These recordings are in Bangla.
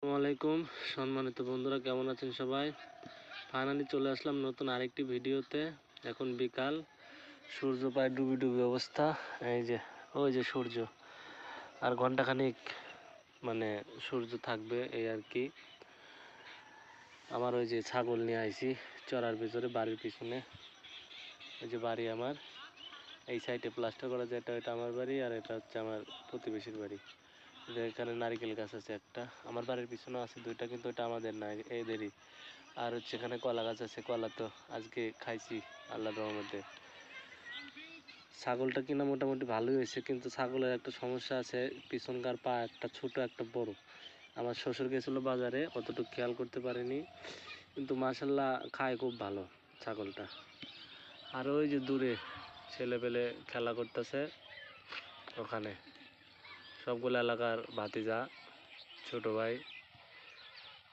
আসসালামাইকুম সম্মানিত বন্ধুরা, কেমন আছেন সবাই? ফাইনালি চলে আসলাম নতুন আরেকটি ভিডিওতে। এখন বিকাল, সূর্য প্রায় ডুবি ডুবি অবস্থা। এই যে ওই যে সূর্য, আর ঘন্টাখানিক মানে সূর্য থাকবে এই আর কি। আমার ওই যে ছাগল নিয়ে আইছি চড়ার ভিতরে, বাড়ির পিছনে। ওই যে বাড়ি আমার, এই সাইডে প্লাস্টার করা যেটা, এটা আমার বাড়ি, আর এটা হচ্ছে আমার প্রতিবেশীর বাড়ি। এখানে নারিকেল গাছ আছে একটা, আমার বাড়ির পিছনে আছে দুইটা, কিন্তু ওটা আমাদের না, এদেরই। আর হচ্ছে এখানে কলা গাছ আছে, কলা তো আজকে খাইছি আল্লাহর রহমতে। ছাগলটা কিনা মোটামুটি ভালোই হয়েছে, কিন্তু ছাগলের একটা সমস্যা আছে, পিছনকার পা একটা ছোট একটা বড়। আমার শ্বশুর গেছিলো বাজারে, অতটুকু খেয়াল করতে পারিনি, কিন্তু মাশাল্লাহ খায় খুব ভালো ছাগলটা। আর ওই যে দূরে ছেলে পেলে খেলা করতেছে, ওখানে সবগুলো এলাকার ভাতিজা ছোট ভাই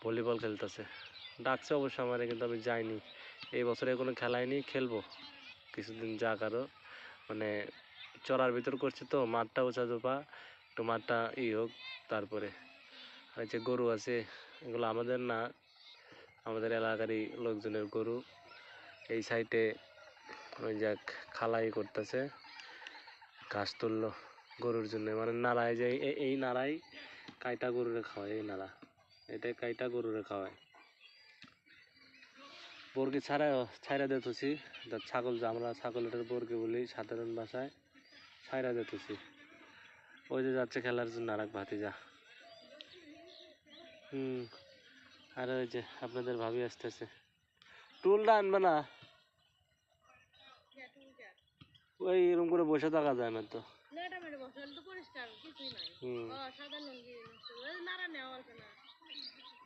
ভলিবল খেলতেছে। ডাকছে অবশ্য আমারে, কিন্তু আমি যাইনি। এই বছরে কোনো খেলাই নি, খেলবো কিছুদিন যাক। আরও মানে চড়ার ভিতর করছে তো, মাঠটা উঁচা জোপা, একটু মাঠটা হোক তারপরে। আর যে গরু আছে, এগুলো আমাদের না, আমাদের এলাকারই লোকজনের গরু। এই সাইডে ওই যাক খালাই করতেছে, ঘাস তুললো গরুর জন্য, মানে নাড়ায় যে এই নাড়াই কাইটা গরুরে খাওয়ায়, এই নাড়া এটাই কাইটা গরুরে খাওয়ায়। বর্গি ছাইরা দিতেছি, ছাগল যে আমরা ছাগলের বর্গি বলি সাধারণ ভাষায়, ছাইরা দিতেছি। ওই যে যাচ্ছে খেলার জন্য আর এক ভাতিজা। আর ওই যে আপনাদের ভাবি আসতেছে। টুলটা আনবে না, ওই এরকম করে বসে থাকা যায় না তো।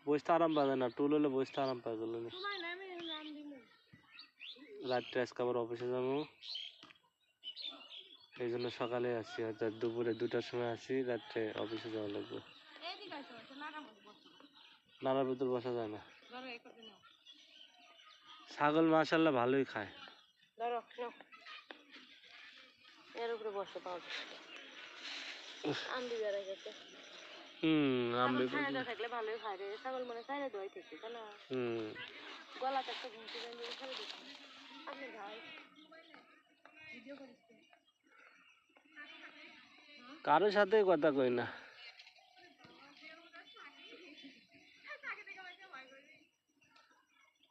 বসতে আরাম পাবে না, টুল হলে বসতে আরাম পাবে না। রাত্রে আজকে আবার অফিসে যাবো, এই জন্য সকালে আসছি, অর্থাৎ দুপুরে 2টার সময় আসি, রাত্রে অফিসে যাওয়া লাগবে। নাড়ার ভিতর বসা যায় না। ছাগল মাশাআল্লাহ ভালোই খায়। কারোর সাথে কথা কই না।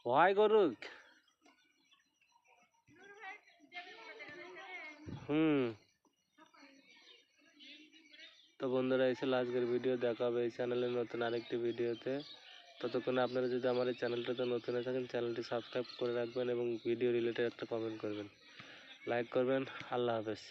ভয় করুক। তো বন্ধুরা, এই ছিল আজকের ভিডিও। দেখা হবে এই চ্যানেলের নতুন আরেকটি ভিডিওতে। ততক্ষণে আপনারা যদি আমার এই চ্যানেলটাতে নতুন হয়ে থাকেন, চ্যানেলটি সাবস্ক্রাইব করে রাখবেন এবং ভিডিও রিলেটেড একটা কমেন্ট করবেন, লাইক করবেন। আল্লাহ হাফেজ।